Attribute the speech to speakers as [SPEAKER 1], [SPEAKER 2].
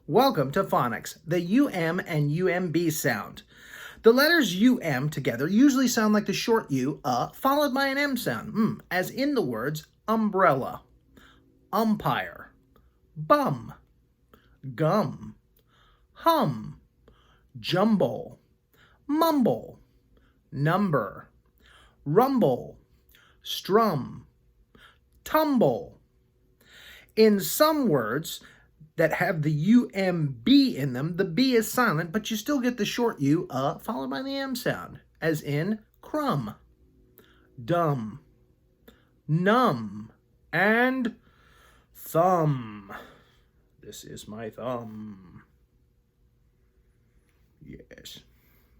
[SPEAKER 1] Welcome to Phonics, the UM and UMB sound. The letters UM together usually sound like the short U, followed by an M sound, as in the words umbrella, umpire, bum, gum, hum, jumble, mumble, number, rumble, strum, tumble. In some words that have the UMB in them, the B is silent, but you still get the short U, followed by the M sound, as in crumb, dumb, numb, and thumb. This is my thumb. Yes.